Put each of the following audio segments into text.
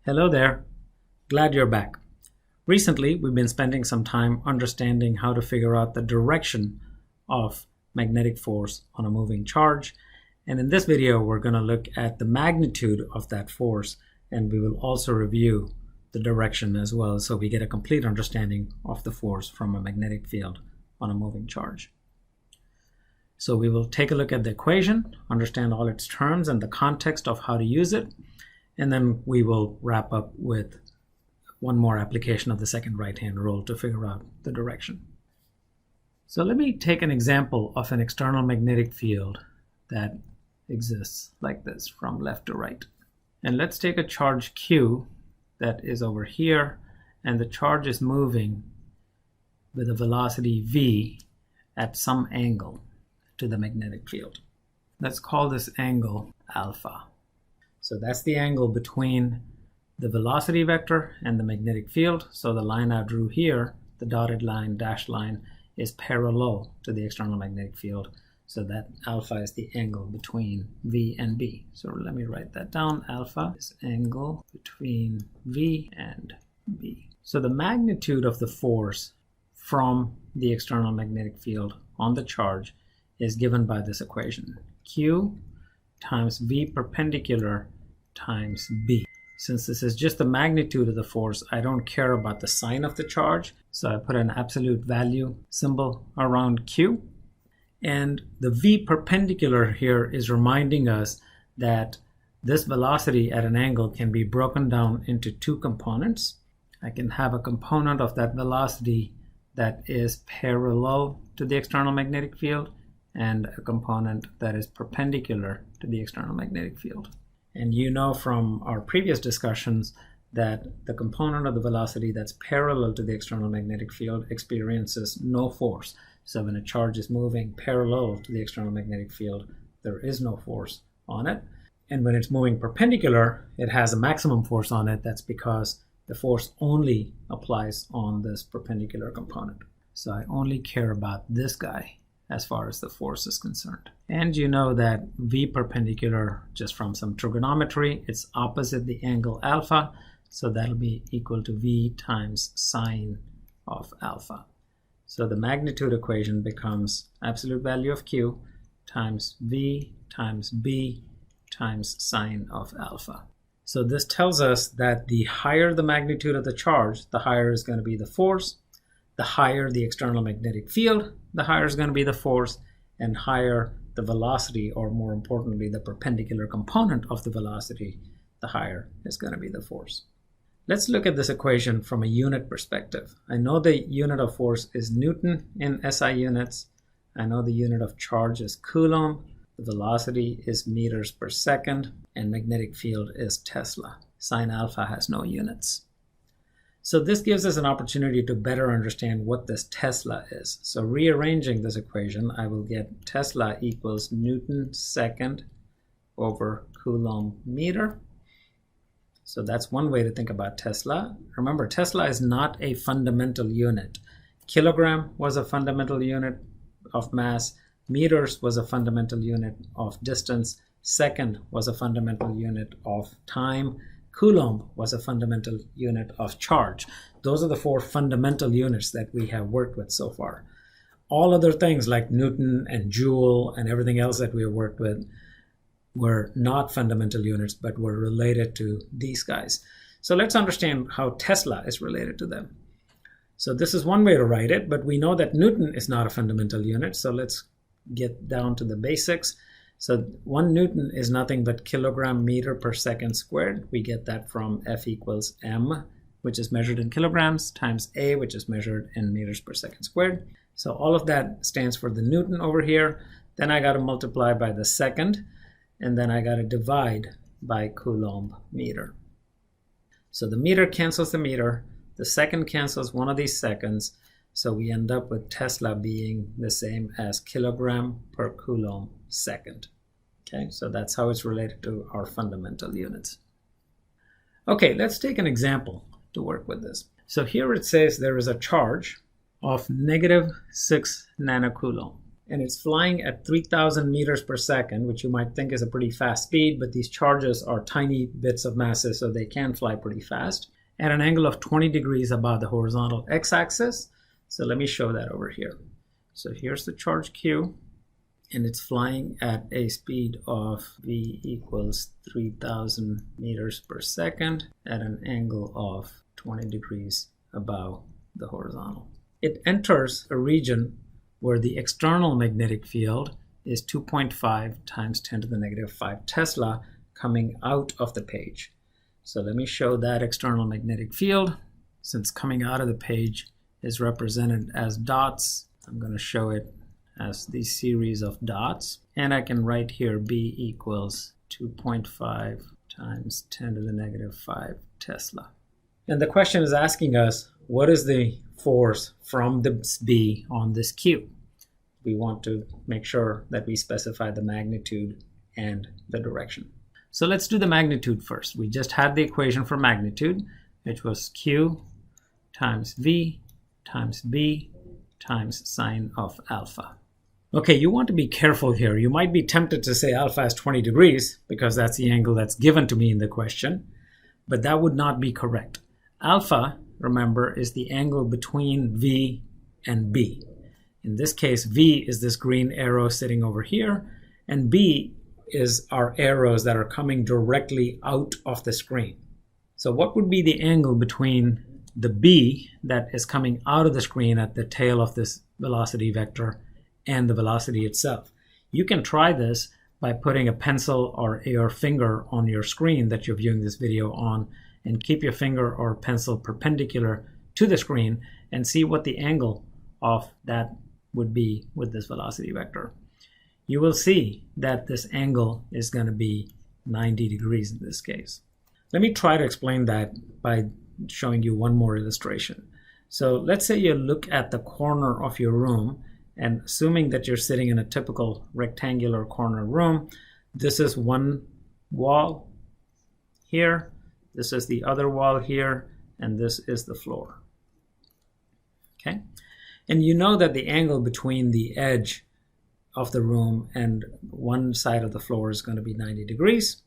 Hello there. Glad you're back. Recently, we've been spending some time understanding how to figure out the direction of magnetic force on a moving charge. And in this video, we're going to look at the magnitude of that force, and we will also review the direction as well, so we get a complete understanding of the force from a magnetic field on a moving charge. So we will take a look at the equation, understand all its terms and the context of how to use it, and then we will wrap up with one more application of the second right-hand rule to figure out the direction. So let me take an example of an external magnetic field that exists like this from left to right. And let's take a charge Q that is over here, and the charge is moving with a velocity v at some angle to the magnetic field. Let's call this angle alpha. So that's the angle between the velocity vector and the magnetic field. So the line I drew here, the dotted line, dashed line, is parallel to the external magnetic field. So that alpha is the angle between V and B. So let me write that down. Alpha is angle between V and B. So the magnitude of the force from the external magnetic field on the charge is given by this equation. Q times V perpendicular times B. Since this is just the magnitude of the force, I don't care about the sign of the charge. So I put an absolute value symbol around Q. And the V perpendicular here is reminding us that this velocity at an angle can be broken down into two components. I can have a component of that velocity that is parallel to the external magnetic field and a component that is perpendicular to the external magnetic field. And you know from our previous discussions that the component of the velocity that's parallel to the external magnetic field experiences no force. So when a charge is moving parallel to the external magnetic field, there is no force on it. And when it's moving perpendicular, it has a maximum force on it. That's because the force only applies on this perpendicular component. So I only care about this guy as far as the force is concerned. And you know that V perpendicular, just from some trigonometry, it's opposite the angle alpha. So that'll be equal to V times sine of alpha. So the magnitude equation becomes absolute value of Q times V times B times sine of alpha. So this tells us that the higher the magnitude of the charge, the higher is going to be the force. The higher the external magnetic field, the higher is going to be the force, and higher the velocity, or more importantly, the perpendicular component of the velocity, the higher is going to be the force. Let's look at this equation from a unit perspective. I know the unit of force is Newton in SI units. I know the unit of charge is Coulomb. The velocity is meters per second, and magnetic field is Tesla. Sine alpha has no units. So this gives us an opportunity to better understand what this Tesla is. So rearranging this equation, I will get Tesla equals Newton second over Coulomb meter. So that's one way to think about Tesla. Remember, Tesla is not a fundamental unit. Kilogram was a fundamental unit of mass. Meters was a fundamental unit of distance. Second was a fundamental unit of time. Coulomb was a fundamental unit of charge. Those are the four fundamental units that we have worked with so far. All other things like Newton and Joule and everything else that we have worked with were not fundamental units, but were related to these guys. So let's understand how Tesla is related to them. So this is one way to write it, but we know that Newton is not a fundamental unit. So let's get down to the basics. So 1 Newton is nothing but kilogram meter per second squared. We get that from F equals m, which is measured in kilograms, times a, which is measured in meters per second squared. So all of that stands for the Newton over here. Then I got to multiply by the second, and then I got to divide by Coulomb meter. So the meter cancels the meter, the second cancels one of these seconds, so we end up with Tesla being the same as kilogram per Coulomb second. Okay, so that's how it's related to our fundamental units. Okay, let's take an example to work with this. So here it says there is a charge of -6 nanocoulomb. and it's flying at 3,000 meters per second, which you might think is a pretty fast speed, but these charges are tiny bits of masses, so they can fly pretty fast, at an angle of 20 degrees above the horizontal x-axis. So let me show that over here. So here's the charge Q, and it's flying at a speed of v equals 3,000 meters per second at an angle of 20 degrees above the horizontal. It enters a region where the external magnetic field is 2.5 times 10 to the negative 5 Tesla coming out of the page. So let me show that external magnetic field. Since coming out of the page is represented as dots, I'm going to show it as these series of dots. And I can write here B equals 2.5 times 10 to the negative 5 Tesla. And the question is asking us, what is the force from this B on this Q? We want to make sure that we specify the magnitude and the direction. So let's do the magnitude first. We just had the equation for magnitude, which was Q times V times B times sine of alpha. Okay, you want to be careful here. You might be tempted to say alpha is 20 degrees because that's the angle that's given to me in the question, but that would not be correct. Alpha, remember, is the angle between V and B. In this case, V is this green arrow sitting over here, and B is our arrows that are coming directly out of the screen. So what would be the angle between the B that is coming out of the screen at the tail of this velocity vector and the velocity itself? You can try this by putting a pencil or your finger on your screen that you're viewing this video on, and keep your finger or pencil perpendicular to the screen and see what the angle of that would be with this velocity vector. You will see that this angle is going to be 90 degrees in this case. Let me try to explain that by showing you one more illustration. So let's say you look at the corner of your room, and assuming that you're sitting in a typical rectangular corner room, this is one wall here, this is the other wall here, and this is the floor. Okay? And you know that the angle between the edge of the room and one side of the floor is going to be 90 degrees.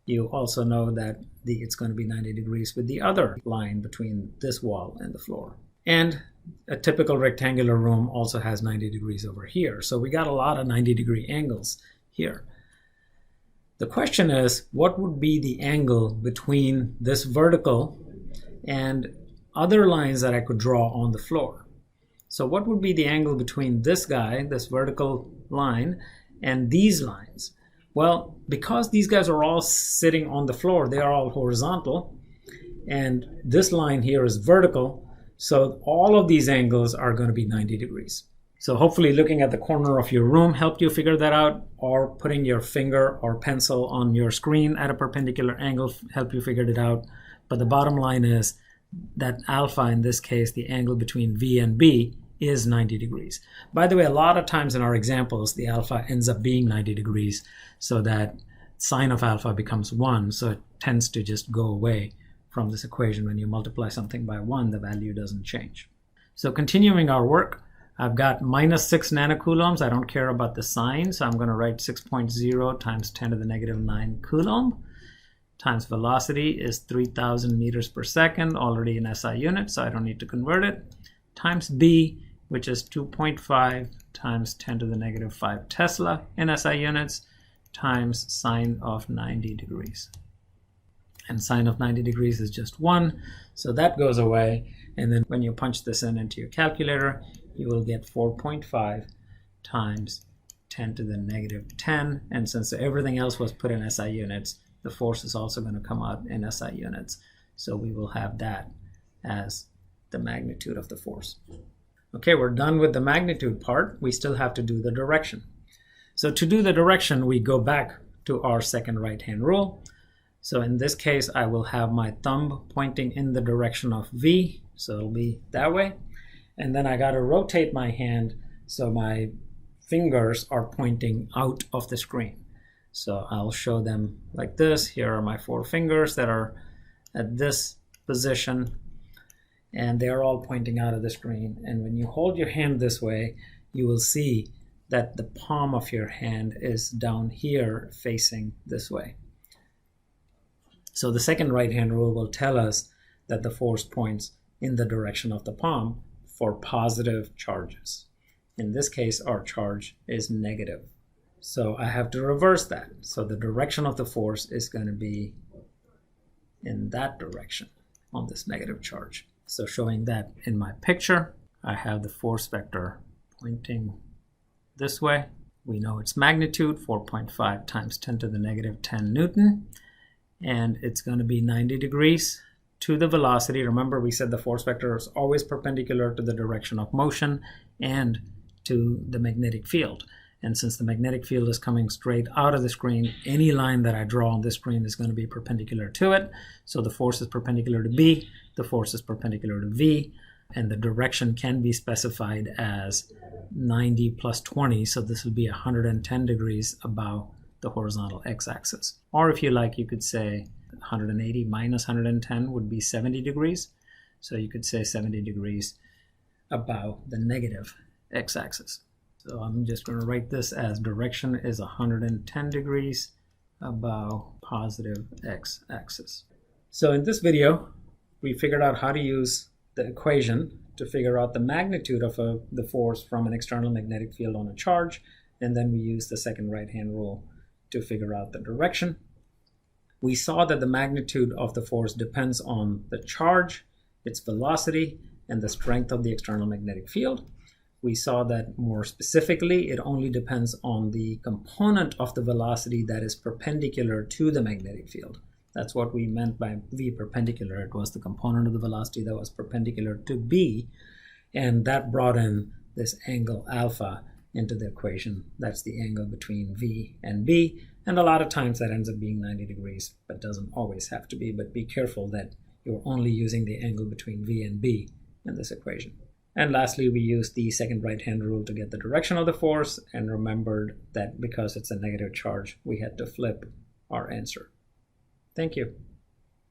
You also know that it's going to be 90 degrees with the other line between this wall and the floor. And a typical rectangular room also has 90 degrees over here. So we got a lot of 90 degree angles here. The question is, what would be the angle between this vertical and other lines that I could draw on the floor? So what would be the angle between this guy, this vertical line, and these lines? Well, because these guys are all sitting on the floor, they are all horizontal, and this line here is vertical, so all of these angles are going to be 90 degrees. So hopefully looking at the corner of your room helped you figure that out, or putting your finger or pencil on your screen at a perpendicular angle helped you figure it out. But the bottom line is that alpha, in this case, the angle between V and B, is 90 degrees. By the way, a lot of times in our examples, the alpha ends up being 90 degrees, so that sine of alpha becomes 1, so it tends to just go away from this equation. When you multiply something by 1, the value doesn't change. So continuing our work, I've got minus 6 nanocoulombs. I don't care about the sign, so I'm going to write 6.0 times 10 to the negative 9 coulomb times velocity is 3,000 meters per second, already in SI units, so I don't need to convert it, times B, which is 2.5 times 10 to the negative 5 Tesla in SI units, times sine of 90 degrees. And sine of 90 degrees is just 1, so that goes away. And then when you punch this into your calculator, you will get 4.5 times 10 to the negative 10. And since everything else was put in SI units, the force is also going to come out in SI units. So we will have that as the magnitude of the force. Okay, we're done with the magnitude part. We still have to do the direction. So to do the direction, we go back to our second right-hand rule. So in this case, I will have my thumb pointing in the direction of V. So it'll be that way. And then I got to rotate my hand so my fingers are pointing out of the screen. So I'll show them like this. Here are my 4 fingers that are at this position, and they're all pointing out of the screen. And when you hold your hand this way, you will see that the palm of your hand is down here facing this way. So the second right-hand rule will tell us that the force points in the direction of the palm for positive charges. In this case, our charge is negative. So I have to reverse that. So the direction of the force is going to be in that direction on this negative charge. So showing that in my picture, I have the force vector pointing this way. We know its magnitude, 4.5 times 10 to the negative 10 Newton. And it's going to be 90 degrees to the velocity. Remember, we said the force vector is always perpendicular to the direction of motion and to the magnetic field. And since the magnetic field is coming straight out of the screen, any line that I draw on this screen is going to be perpendicular to it. So the force is perpendicular to B, the force is perpendicular to V, and the direction can be specified as 90 plus 20. So this will be 110 degrees above the horizontal x-axis. Or if you like, you could say 180 minus 110 would be 70 degrees. So you could say 70 degrees above the negative x-axis. So I'm just going to write this as direction is 110 degrees above positive x-axis. So in this video, we figured out how to use the equation to figure out the magnitude of the force from an external magnetic field on a charge, and then we use the second right-hand rule to figure out the direction. We saw that the magnitude of the force depends on the charge, its velocity, and the strength of the external magnetic field. We saw that more specifically, it only depends on the component of the velocity that is perpendicular to the magnetic field. That's what we meant by V perpendicular. It was the component of the velocity that was perpendicular to B, and that brought in this angle alpha into the equation. That's the angle between V and B, and a lot of times that ends up being 90 degrees, but doesn't always have to be. But be careful that you're only using the angle between V and B in this equation. And lastly, we used the second right-hand rule to get the direction of the force, and remembered that because it's a negative charge, we had to flip our answer. Thank you.